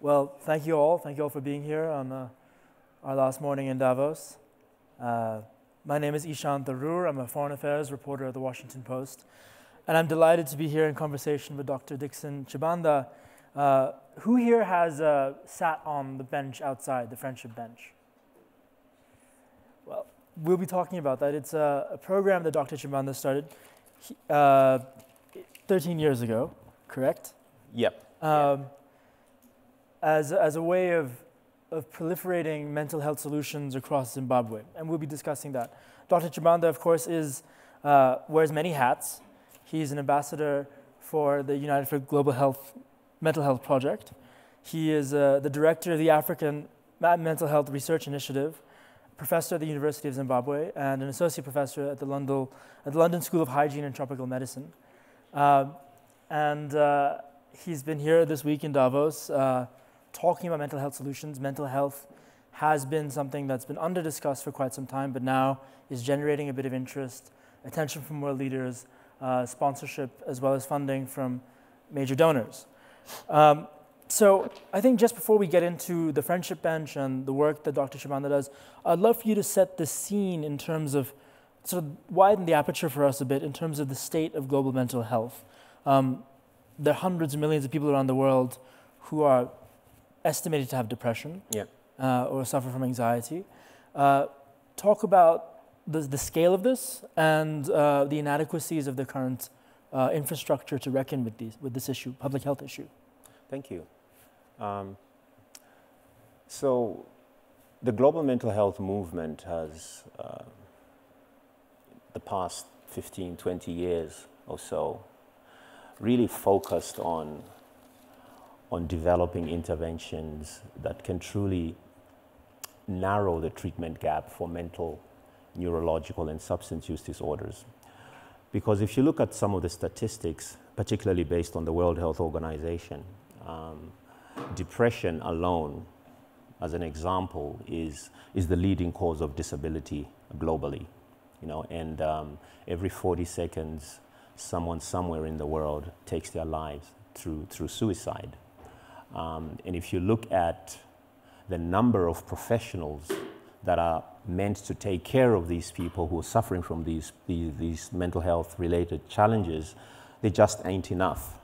Well, thank you all. Thank you all for being here on our last morning in Davos. My name is Ishaan Tharoor. I'm a foreign affairs reporter at the Washington Post. And I'm delighted to be here in conversation with Dr. Dixon Chibanda. Who here has sat on the bench outside, the friendship bench? Well, we'll be talking about that. It's a program that Dr. Chibanda started 13 years ago, correct? Yep. As a way of proliferating mental health solutions across Zimbabwe, and we'll be discussing that. Dr. Chibanda, of course, wears many hats. He's an ambassador for the United for Global Health Mental Health Project. He is the director of the African Mental Health Research Initiative, professor at the University of Zimbabwe, and an associate professor at the London School of Hygiene and Tropical Medicine. He's been here this week in Davos talking about mental health solutions. Mental health has been something that's been under-discussed for quite some time, but now is generating a bit of interest, attention from world leaders, sponsorship, as well as funding from major donors. So I think just before we get into the Friendship Bench and the work that Dr. Chibanda does, I'd love for you to set the scene in terms of, sort of widen the aperture for us a bit in terms of the state of global mental health. There are hundreds of millions of people around the world who are estimated to have depression or suffer from anxiety. Talk about the scale of this and the inadequacies of the current infrastructure to reckon with this issue, public health issue. Thank you. So the global mental health movement has, the past 15, 20 years or so, really focused on developing interventions that can truly narrow the treatment gap for mental, neurological, and substance use disorders. Because if you look at some of the statistics, particularly based on the World Health Organization, depression alone, as an example, is the leading cause of disability globally. You know, and every 40 seconds, someone somewhere in the world takes their lives through suicide. And if you look at the number of professionals that are meant to take care of these people who are suffering from these mental health related challenges, they just ain't enough.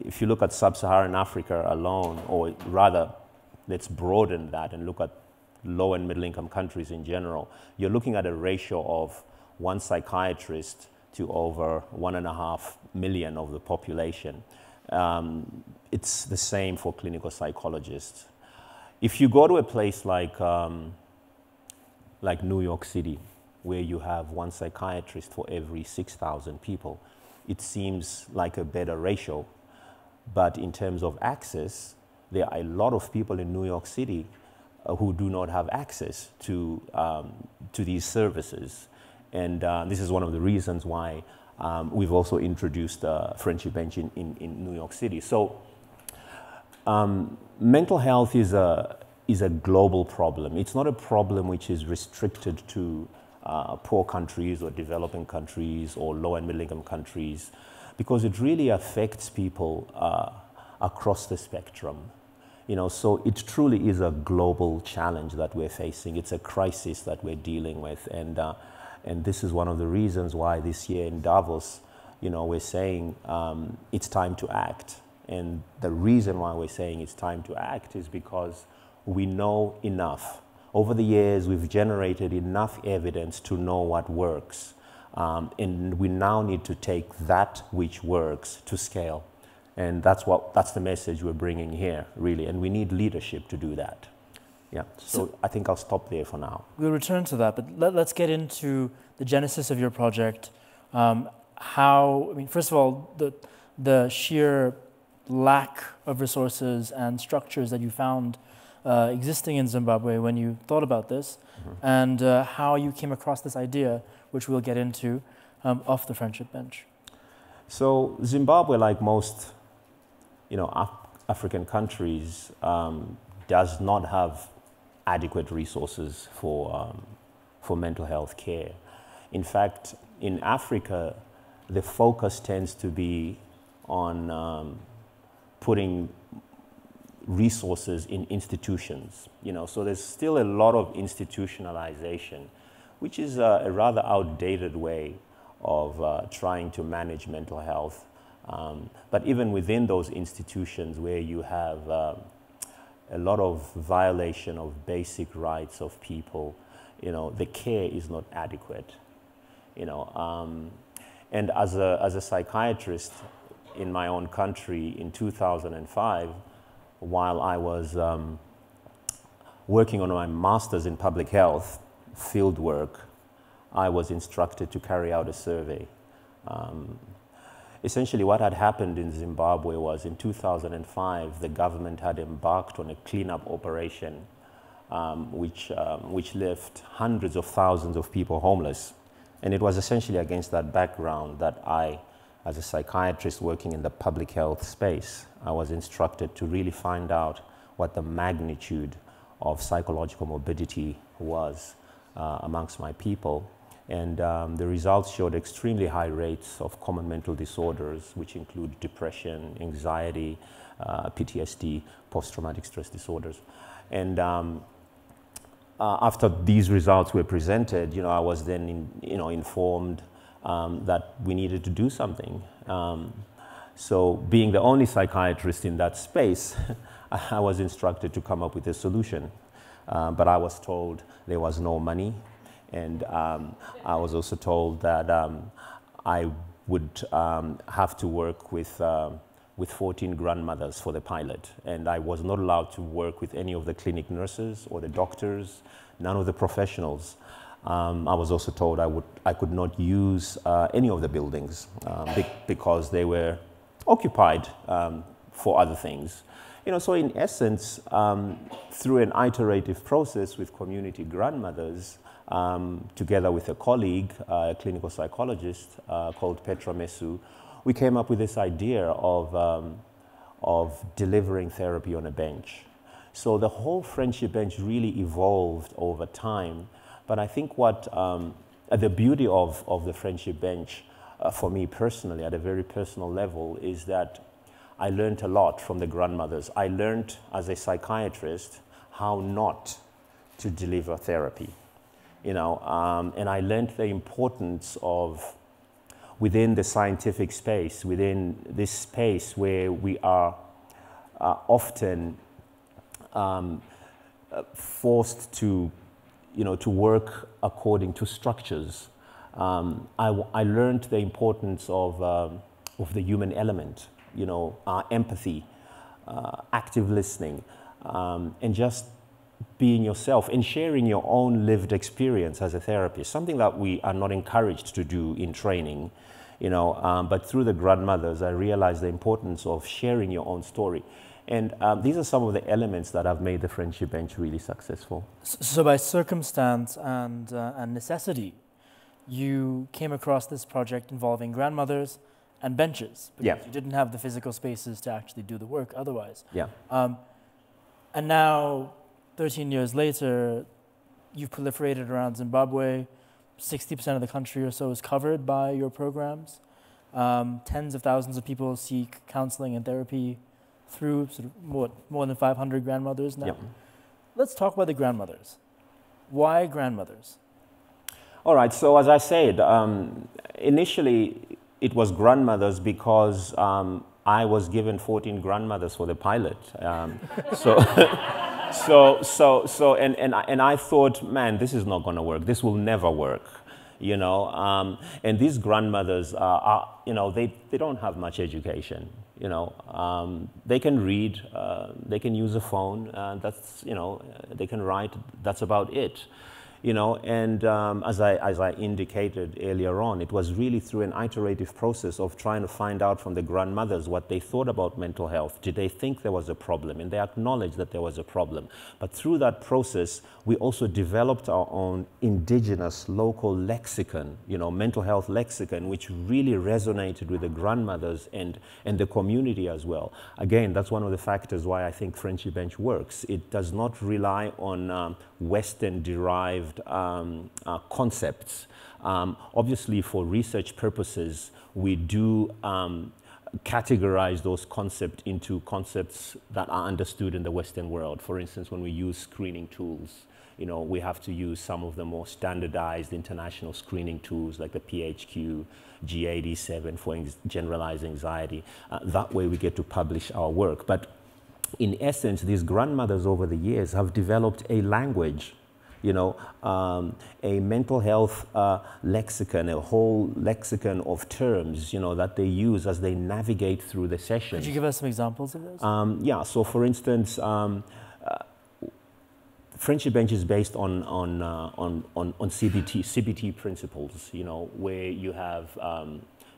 If you look at sub-Saharan Africa alone, or rather, let's broaden that and look at low and middle income countries in general, you're looking at a ratio of 1 psychiatrist to over 1.5 million of the population. It's the same for clinical psychologists. If you go to a place like New York City, where you have 1 psychiatrist for every 6,000 people, it seems like a better ratio. But in terms of access, there are a lot of people in New York City who do not have access to these services. And this is one of the reasons why we've also introduced Friendship Bench in New York City. So mental health is a global problem. It's not a problem which is restricted to poor countries or developing countries or low and middle income countries, because it really affects people across the spectrum. You know, so it truly is a global challenge that we're facing. It's a crisis that we're dealing with, and this is one of the reasons why this year in Davos, you know, we're saying it's time to act. And the reason why we're saying it's time to act is because we know enough. Over the years, we've generated enough evidence to know what works. And we now need to take that which works to scale. And that's the message we're bringing here, really. And we need leadership to do that. Yeah, so I think I'll stop there for now. We'll return to that, but let's get into the genesis of your project. First of all, the sheer lack of resources and structures that you found existing in Zimbabwe when you thought about this, and how you came across this idea, which we'll get into, of the Friendship Bench. So Zimbabwe, like most, African countries, does not have adequate resources for mental health care. In fact, in Africa, the focus tends to be on putting resources in institutions. So there's still a lot of institutionalization, which is a rather outdated way of trying to manage mental health. But even within those institutions where you have a lot of violation of basic rights of people, the care is not adequate. And as a psychiatrist in my own country in 2005, while I was working on my master's in public health field work, I was instructed to carry out a survey. Essentially what had happened in Zimbabwe was in 2005, the government had embarked on a cleanup operation which left hundreds of thousands of people homeless. And it was essentially against that background that I, as a psychiatrist working in the public health space, I was instructed to really find out what the magnitude of psychological morbidity was amongst my people. And the results showed extremely high rates of common mental disorders, which include depression, anxiety, PTSD, post-traumatic stress disorders. And after these results were presented, I was then informed that we needed to do something. So being the only psychiatrist in that space, I was instructed to come up with a solution. But I was told there was no money. And I was also told that I would have to work with 14 grandmothers for the pilot. And I was not allowed to work with any of the clinic nurses or the doctors, none of the professionals. I was also told I could not use any of the buildings because they were occupied for other things. So in essence, through an iterative process with community grandmothers, together with a colleague, a clinical psychologist called Petra Mesu, we came up with this idea of delivering therapy on a bench. So the whole friendship bench really evolved over time. But I think what the beauty of the friendship bench, for me personally, at a very personal level, is that I learned a lot from the grandmothers. I learned as a psychiatrist how not to deliver therapy. And I learned the importance of, within the scientific space, within this space where we are often forced to, to work according to structures. I learned the importance of the human element, empathy, active listening, and just being yourself and sharing your own lived experience as a therapist, something that we are not encouraged to do in training, but through the grandmothers, I realized the importance of sharing your own story. And these are some of the elements that have made the friendship bench really successful. So by circumstance and necessity, you came across this project involving grandmothers and benches, because you didn't have the physical spaces to actually do the work otherwise. And now, 13 years later, you've proliferated around Zimbabwe. 60% of the country or so is covered by your programs. Tens of thousands of people seek counseling and therapy through sort of more than 500 grandmothers now. Let's talk about the grandmothers. Why grandmothers? All right, so as I said, initially it was grandmothers because I was given 14 grandmothers for the pilot. And I thought, man, this is not going to work. This will never work, And these grandmothers are, they don't have much education, They can read, they can use a phone, that's, they can write. That's about it. And as I indicated earlier on, it was really through an iterative process of trying to find out from the grandmothers what they thought about mental health. Did they think there was a problem? And they acknowledged that there was a problem. But through that process, we also developed our own indigenous local lexicon, mental health lexicon, which really resonated with the grandmothers and the community as well. Again, that's one of the factors why I think Friendship Bench works. It does not rely on Western-derived concepts. Obviously, for research purposes, we do categorize those concepts into concepts that are understood in the Western world. For instance, when we use screening tools, you know, we have to use some of the more standardized international screening tools like the PHQ, G87 for generalized anxiety. That way we get to publish our work. But in essence, these grandmothers over the years have developed a language, you know, a mental health lexicon, a whole lexicon of terms, you know, that they use as they navigate through the sessions. Could you give us some examples of those? Yeah, so for instance, Friendship Bench is based on CBT principles, you know, where you have,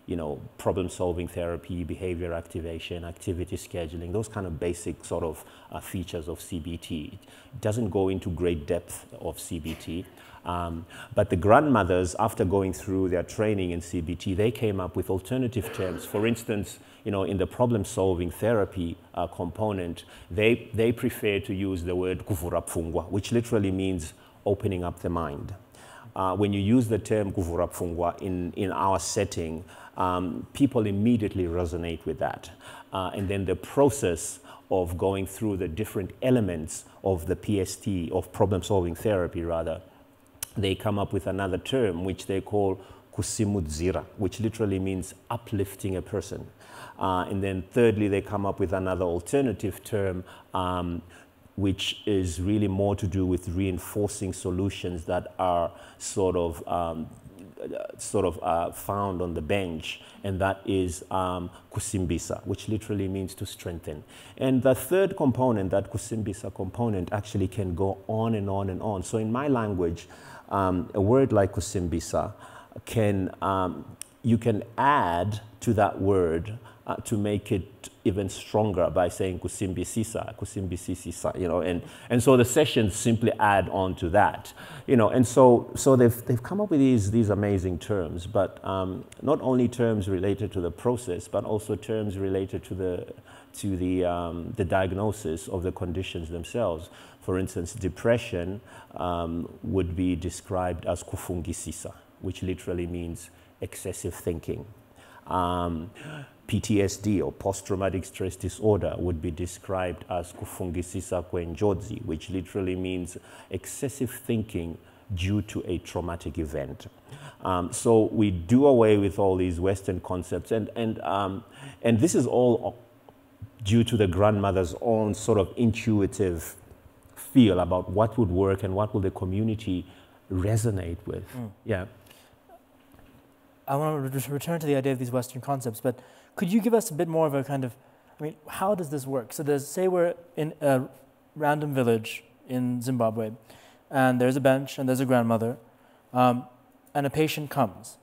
you know, problem-solving therapy, behavior activation, activity scheduling, those kind of basic sort of features of CBT. It doesn't go into great depth of CBT. But the grandmothers, after going through their training in CBT, they came up with alternative terms. For instance, you know, in the problem-solving therapy component, they prefer to use the word kuvura pfungwa, which literally means opening up the mind. When you use the term kuvura pfungwa in our setting, people immediately resonate with that. And then the process of going through the different elements of the PST, of problem-solving therapy rather, they come up with another term which they call kusimudzira, which literally means uplifting a person. And then thirdly, they come up with another alternative term which is really more to do with reinforcing solutions that are sort of found on the bench, and that is kusimbisa, which literally means to strengthen. And the third component, that kusimbisa component, actually can go on and on and on. So in my language, a word like kusimbisa can, you can add to that word to make it even stronger by saying kusimbisisa, you know, and so the sessions simply add on to that, you know, and so they've come up with these amazing terms, but not only terms related to the process, but also terms related to the diagnosis of the conditions themselves. For instance, depression would be described as kufungisisa, which literally means excessive thinking. PTSD, or post-traumatic stress disorder, would be described as kufungisisa kwenjodzi, which literally means excessive thinking due to a traumatic event. So we do away with all these Western concepts, and this is all due to the grandmother's own sort of intuitive feel about what would work and what will the community resonate with. Yeah. I want to return to the idea of these Western concepts, but could you give us a bit more of a kind of, I mean, how does this work? So there's, say we're in a random village in Zimbabwe, and there's a bench, and there's a grandmother, and a patient comes.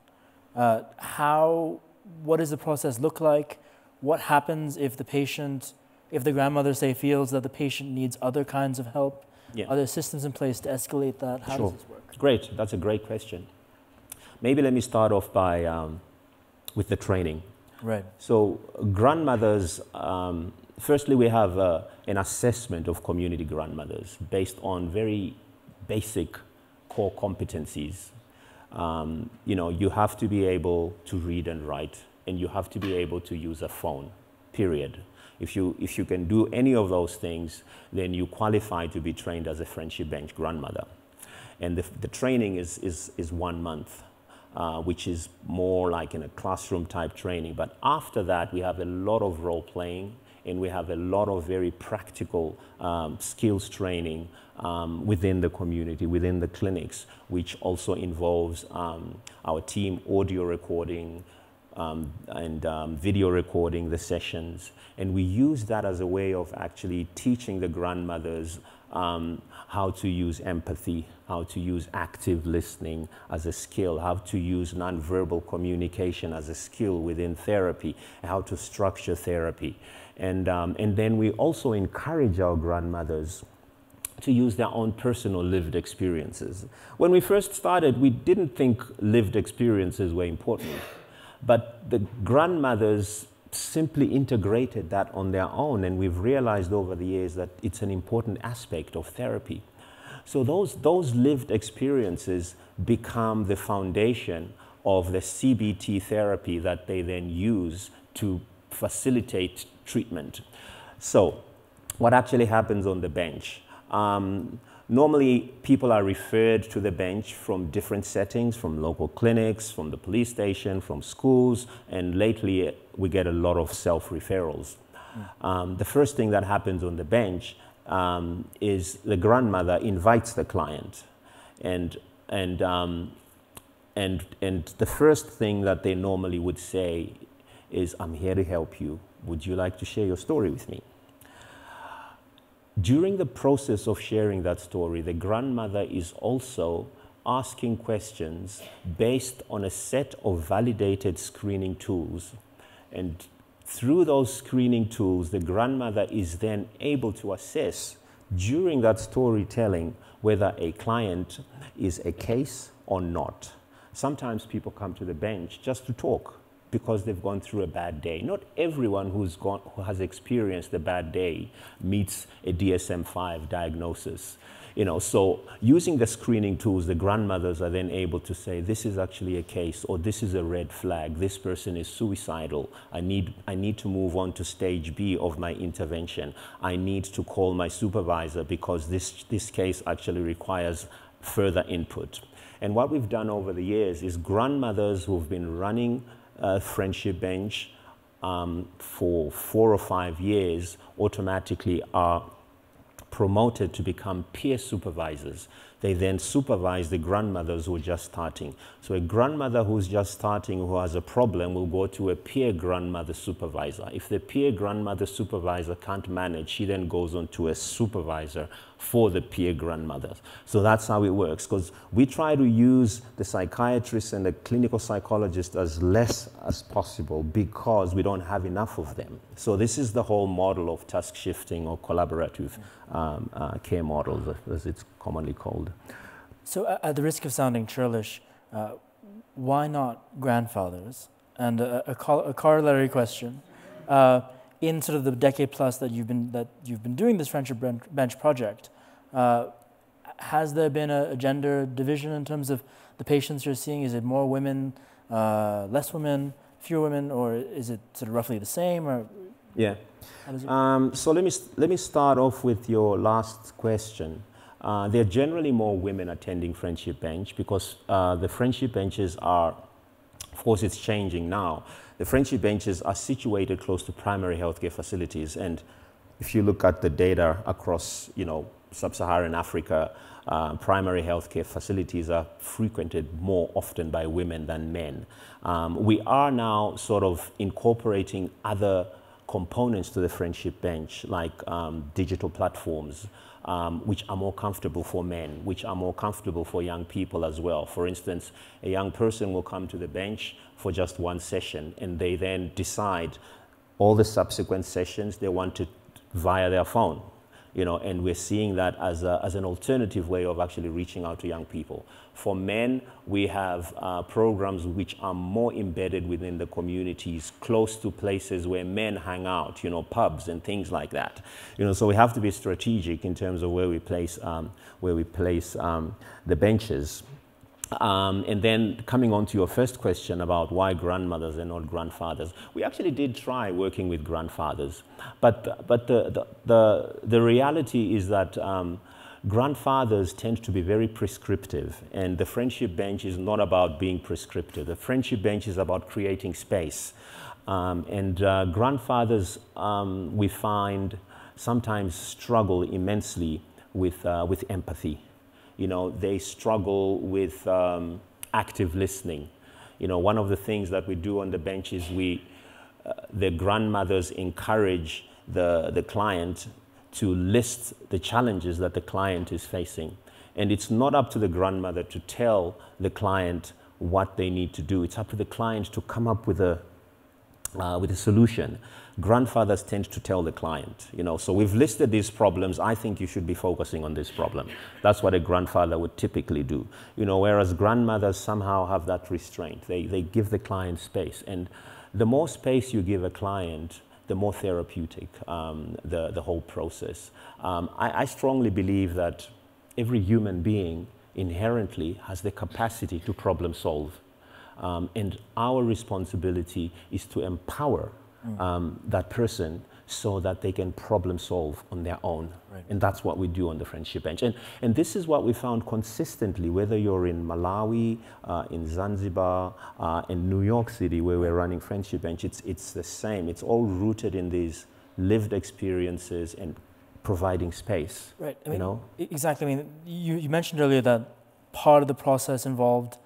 What does the process look like? What happens if the patient, if the grandmother, say, feels that the patient needs other kinds of help? Yeah. Are there systems in place to escalate that? How does this work? Great, that's a great question. Maybe let me start off by with the training. Right. So grandmothers, firstly we have an assessment of community grandmothers based on very basic core competencies. You know, you have to be able to read and write, and you have to be able to use a phone, period. If you can do any of those things, then you qualify to be trained as a Friendship Bench grandmother. And the training is 1 month. Which is more like in a classroom type training. But after that, we have a lot of role playing, and we have a lot of very practical skills training within the community, within the clinics, which also involves our team audio recording and video recording the sessions. And we use that as a way of actually teaching the grandmothers how to use empathy, how to use active listening as a skill, how to use nonverbal communication as a skill within therapy, how to structure therapy. And then we also encourage our grandmothers to use their own personal lived experiences. When we first started, we didn't think lived experiences were important, but the grandmothers simply integrated that on their own, and we've realized over the years that it's an important aspect of therapy. So those lived experiences become the foundation of the CBT therapy that they then use to facilitate treatment. So what actually happens on the bench? Normally, people are referred to the bench from different settings, from local clinics, from the police station, from schools, and lately we get a lot of self-referrals. The first thing that happens on the bench is the grandmother invites the client, and the first thing that they normally would say is, "I'm here to help you. Would you like to share your story with me?" During the process of sharing that story, the grandmother is also asking questions based on a set of validated screening tools. And through those screening tools, the grandmother is then able to assess during that storytelling whether a client is a case or not. Sometimes people come to the bench just to talk because they've gone through a bad day. Not everyone who has experienced a bad day meets a DSM-5 diagnosis. You know, so using the screening tools, the grandmothers are then able to say, this is actually a case, or this is a red flag, this person is suicidal, I need to move on to stage B of my intervention, I need to call my supervisor because this case actually requires further input. And what we've done over the years is grandmothers who've been running Friendship Bench for 4 or 5 years automatically are promoted to become peer supervisors. They then supervise the grandmothers who are just starting. So a grandmother who's just starting who has a problem will go to a peer grandmother supervisor. If the peer grandmother supervisor can't manage, she then goes on to a supervisor for the peer grandmothers. So that's how it works, because we try to use the psychiatrists and the clinical psychologists as less as possible because we don't have enough of them. So this is the whole model of task shifting or collaborative care model, as it's commonly called. So at the risk of sounding churlish, why not grandfathers? And a corollary question, in sort of the decade plus that you've been doing this Friendship Bench project, has there been a gender division in terms of the patients you're seeing? Is it more women, less women, fewer women, or is it sort of roughly the same? Or yeah. So let me start off with your last question. There are generally more women attending Friendship Bench because the Friendship Benches are, of course it's changing now, the Friendship Benches are situated close to primary healthcare facilities, and if you look at the data across, you know, sub-Saharan Africa, primary healthcare facilities are frequented more often by women than men. We are now sort of incorporating other components to the Friendship Bench, like digital platforms, which are more comfortable for men, which are more comfortable for young people as well. For instance, a young person will come to the bench for just one session, and they then decide all the subsequent sessions they want to via their phone. You know, and we're seeing that as an alternative way of actually reaching out to young people. For men, we have programs which are more embedded within the communities, close to places where men hang out, you know, pubs and things like that. You know, so we have to be strategic in terms of where we place the benches. And then coming on to your first question about why grandmothers and not grandfathers, we actually did try working with grandfathers, but the reality is that grandfathers tend to be very prescriptive, and the Friendship Bench is not about being prescriptive. The Friendship Bench is about creating space, and grandfathers we find sometimes struggle immensely with empathy. You know, they struggle with active listening. You know, one of the things that we do on the bench is the grandmothers encourage the client to list the challenges that the client is facing. And it's not up to the grandmother to tell the client what they need to do. It's up to the client to come up with a solution. Grandfathers tend to tell the client, you know, so we've listed these problems, I think you should be focusing on this problem. That's what a grandfather would typically do, you know, whereas grandmothers somehow have that restraint. They give the client space, and the more space you give a client, the more therapeutic the whole process. I strongly believe that every human being inherently has the capacity to problem solve. And our responsibility is to empower that person so that they can problem solve on their own. Right. And that's what we do on the Friendship Bench. And this is what we found consistently, whether you're in Malawi, in Zanzibar, in New York City, where we're running Friendship Bench, it's the same. It's all rooted in these lived experiences and providing space. Right. I you mean, know? Exactly. I mean, you mentioned earlier that part of the process involved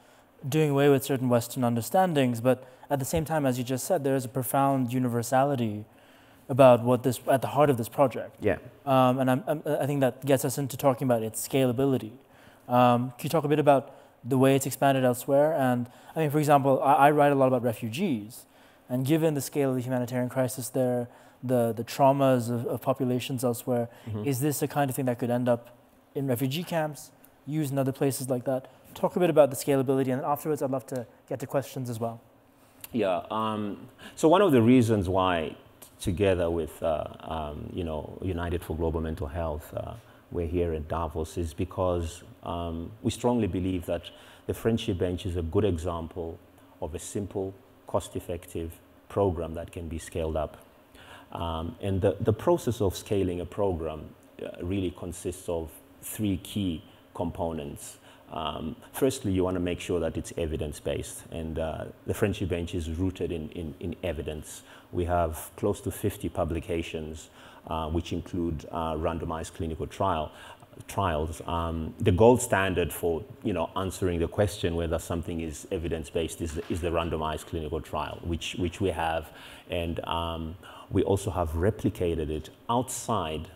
doing away with certain Western understandings, but at the same time, as you just said, there is a profound universality about what this at the heart of this project. Yeah. And I think that gets us into talking about its scalability. Can you talk a bit about the way it's expanded elsewhere? And I mean, for example, I write a lot about refugees, and given the scale of the humanitarian crisis there, the traumas of populations elsewhere, is this the kind of thing that could end up in refugee camps, used in other places like that? Talk a bit about the scalability, and afterwards I'd love to get to questions as well. Yeah, so one of the reasons why, together with United for Global Mental Health, we're here at Davos is because we strongly believe that the Friendship Bench is a good example of a simple, cost-effective program that can be scaled up. And the process of scaling a program really consists of three key components. Firstly, you want to make sure that it's evidence-based, and the Friendship Bench is rooted in evidence. We have close to 50 publications, which include randomized clinical trials. The gold standard for answering the question whether something is evidence-based is the randomized clinical trial, which we have, and we also have replicated it outside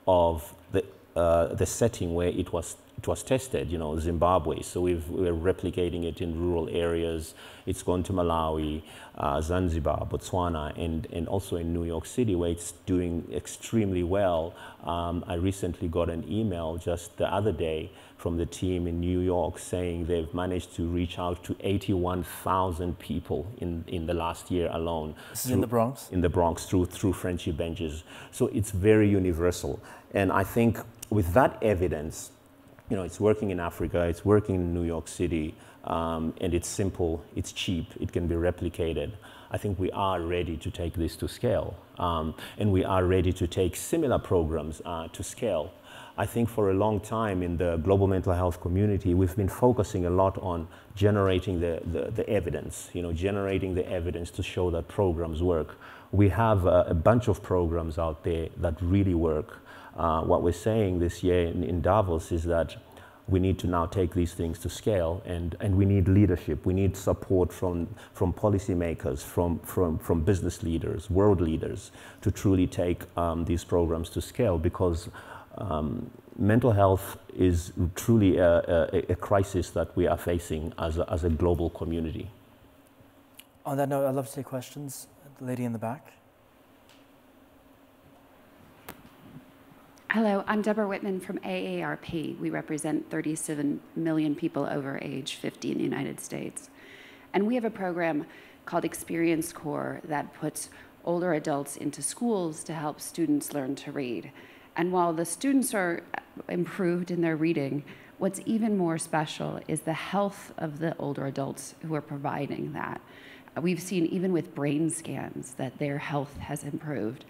of the setting where it was tested, Zimbabwe. So we're replicating it in rural areas. It's gone to Malawi, Zanzibar, Botswana, and also in New York City, where it's doing extremely well. I recently got an email just the other day from the team in New York saying they've managed to reach out to 81,000 people in the last year alone. This is in the Bronx? In the Bronx, through Friendship Benches. So it's very universal. And I think with that evidence, it's working in Africa, it's working in New York City, and it's simple, it's cheap, it can be replicated. I think we are ready to take this to scale, and we are ready to take similar programs to scale. I think for a long time in the global mental health community, we've been focusing a lot on generating the evidence, generating the evidence to show that programs work. We have a bunch of programs out there that really work. What we're saying this year in Davos is that we need to now take these things to scale, and we need leadership. We need support from policymakers, from business leaders, world leaders, to truly take these programs to scale, because mental health is truly a crisis that we are facing as a global community. On that note, I'd love to take questions. The lady in the back. Hello, I'm Deborah Whitman from AARP. We represent 37 million people over age 50 in the United States. And we have a program called Experience Corps that puts older adults into schools to help students learn to read. And while the students are improved in their reading, what's even more special is the health of the older adults who are providing that. We've seen even with brain scans that their health has improved.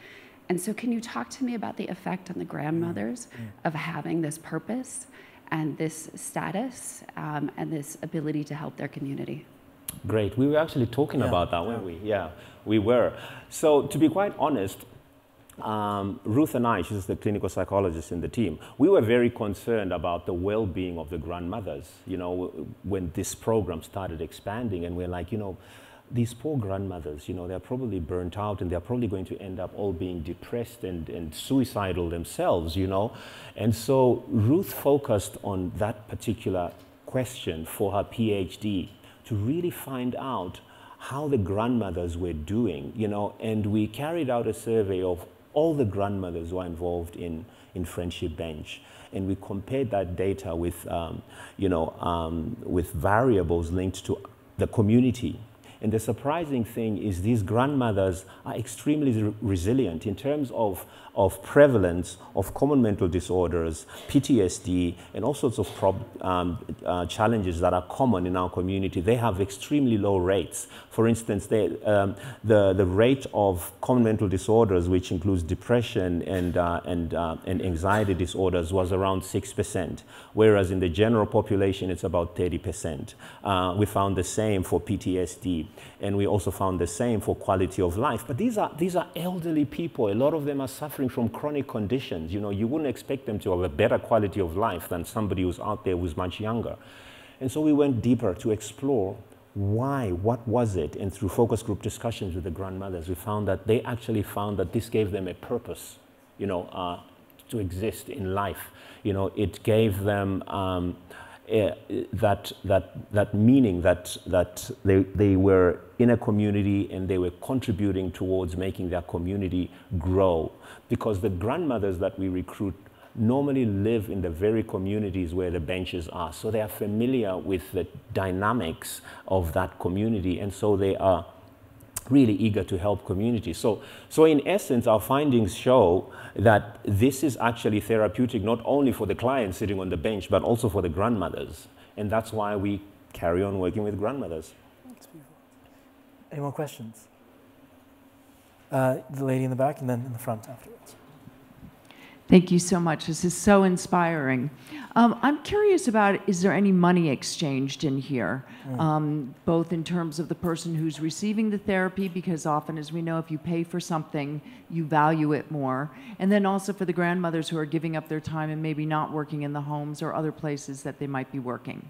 And so can you talk to me about the effect on the grandmothers of having this purpose and this status and this ability to help their community? Great. We were actually talking about that, weren't we? Yeah, we were. So to be quite honest, Ruth and I, she's the clinical psychologist in the team, we were very concerned about the well-being of the grandmothers, when this program started expanding, and we're like, these poor grandmothers, they're probably burnt out, and they're probably going to end up all being depressed and suicidal themselves, And so Ruth focused on that particular question for her PhD to really find out how the grandmothers were doing, and we carried out a survey of all the grandmothers who are involved in Friendship Bench, and we compared that data with, with variables linked to the community. And the surprising thing is these grandmothers are extremely resilient in terms of prevalence of common mental disorders, PTSD, and all sorts of challenges that are common in our community. They have extremely low rates. For instance, the rate of common mental disorders, which includes depression and anxiety disorders, was around 6%, whereas in the general population, it's about 30%. We found the same for PTSD, and we also found the same for quality of life. But these are elderly people. A lot of them are suffering from chronic conditions. You know, you wouldn't expect them to have a better quality of life than somebody who's out there who's much younger. And so we went deeper to explore why, what was it? And through focus group discussions with the grandmothers, we found that they actually found that this gave them a purpose, you know, to exist in life. You know, it gave them that meaning that they were in a community and they were contributing towards making their community grow. Because the grandmothers that we recruit normally live in the very communities where the benches are. So they are familiar with the dynamics of that community, and so they are really eager to help communities. So in essence, our findings show that this is actually therapeutic not only for the clients sitting on the bench, but also for the grandmothers. And that's why we carry on working with grandmothers. That's beautiful. Any more questions? The lady in the back and then in the front afterwards. Thank you so much. This is so inspiring. I'm curious about, is there any money exchanged in here? Both in terms of the person who's receiving the therapy, because often, as we know, if you pay for something, you value it more. And then also for the grandmothers who are giving up their time and maybe not working in the homes or other places that they might be working.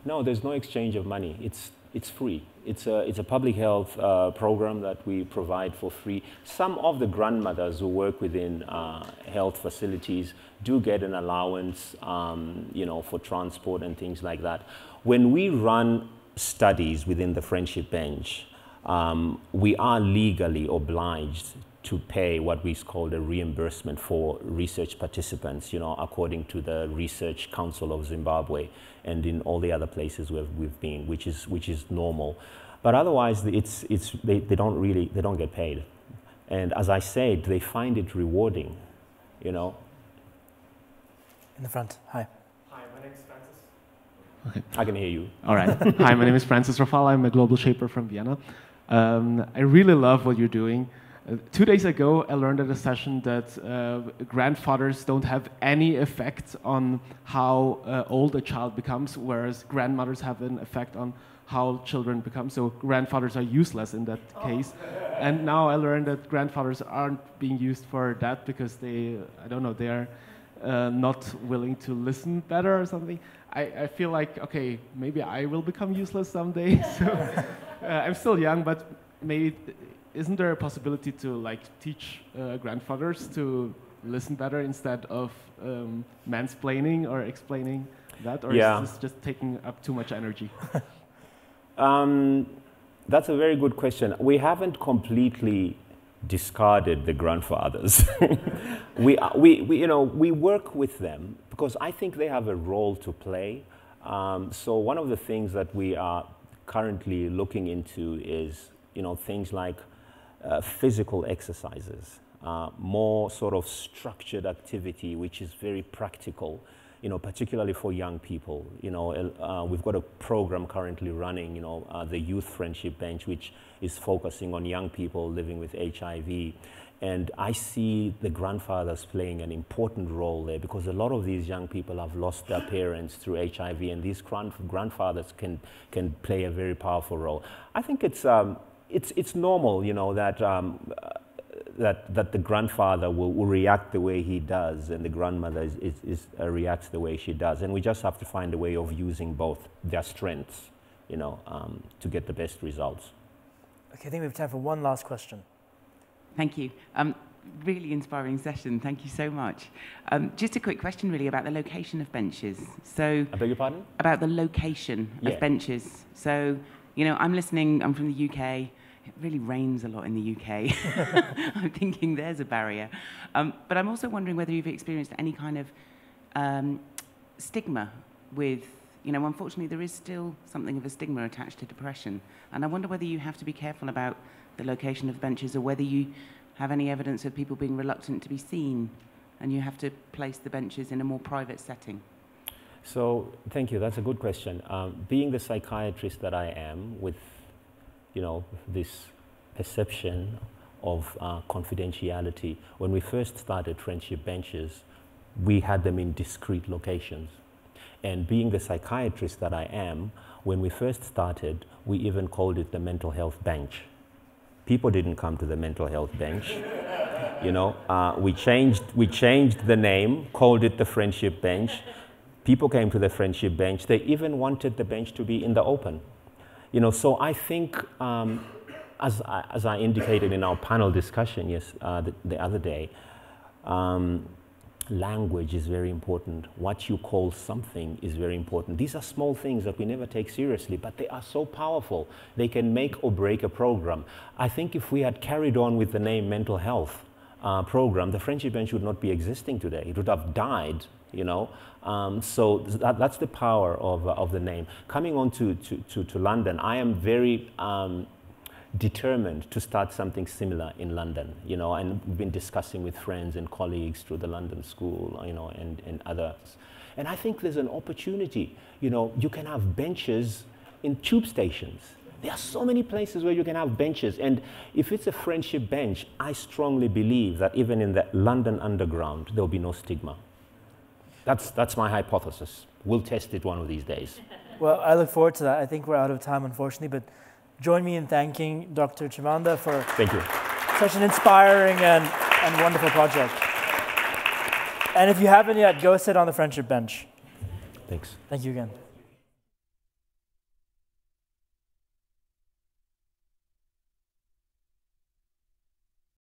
No, there's no exchange of money. It's free. It's a public health program that we provide for free. Some of the grandmothers who work within health facilities do get an allowance, you know, for transport and things like that. When we run studies within the Friendship Bench, we are legally obliged to pay what we call a reimbursement for research participants, you know, according to the Research Council of Zimbabwe and in all the other places where we've been, which is normal. But otherwise, they don't get paid. And as I said, they find it rewarding, you know. In the front, hi. Hi, my name is Francis. Okay. I can hear you. All right. Hi, my name is Francis Rafal. I'm a global shaper from Vienna. I really love what you're doing. 2 days ago, I learned at a session that grandfathers don't have any effect on how old a child becomes, whereas grandmothers have an effect on how children become. So grandfathers are useless in that case. And now I learned that grandfathers aren't being used for that because they, I don't know, they are not willing to listen better or something. I feel like, okay, maybe I will become useless someday. So I'm still young, but maybe isn't there a possibility to like teach grandfathers to listen better instead of mansplaining or explaining that? Or is this just taking up too much energy? That's a very good question. We haven't completely discarded the grandfathers. we work with them because I think they have a role to play. So one of the things that we are currently looking into is, things like physical exercises, more sort of structured activity, which is very practical, particularly for young people. We've got a program currently running, the Youth Friendship Bench, which is focusing on young people living with HIV. And I see the grandfathers playing an important role there because a lot of these young people have lost their parents through HIV, and these grandfathers can play a very powerful role. I think it's normal, that the grandfather will react the way he does and the grandmother reacts the way she does. And we just have to find a way of using both their strengths, to get the best results. Okay, I think we have time for one last question. Thank you. Really inspiring session. Thank you so much. Just a quick question really about the location of benches. So, I beg your pardon? About the location of benches. So, I'm listening, I'm from the UK. It really rains a lot in the UK. I'm thinking there's a barrier. But I'm also wondering whether you've experienced any kind of stigma with you know, unfortunately, there is still something of a stigma attached to depression. And I wonder whether you have to be careful about the location of benches, or whether you have any evidence of people being reluctant to be seen, and you have to place the benches in a more private setting. So, thank you. That's a good question. Being the psychiatrist that I am, with, you know, this perception of confidentiality, when we first started friendship benches, we had them in discrete locations. And being the psychiatrist that I am, when we first started, we even called it the mental health bench. People didn't come to the mental health bench. You know, we changed the name, called it the friendship bench. People came to the friendship bench. They even wanted the bench to be in the open. You know, so I think, as I indicated in our panel discussion the other day, language is very important. What you call something is very important. These are small things that we never take seriously, but they are so powerful. They can make or break a program. I think if we had carried on with the name mental health program, the friendship bench would not be existing today. It would have died, you know. So that's the power of the name. Coming on to London, I am very determined to start something similar in London, you know, and we've been discussing with friends and colleagues through the London School, you know, and others. And I think there's an opportunity, you know, you can have benches in tube stations. There are so many places where you can have benches, and if it's a friendship bench, I strongly believe that even in the London underground, there'll be no stigma. That's my hypothesis. We'll test it one of these days. Well, I look forward to that. I think we're out of time, unfortunately, but join me in thanking Dr. Chibanda for Thank you. Such an inspiring and wonderful project. And if you haven't yet, go sit on the friendship bench. Thanks. Thank you again.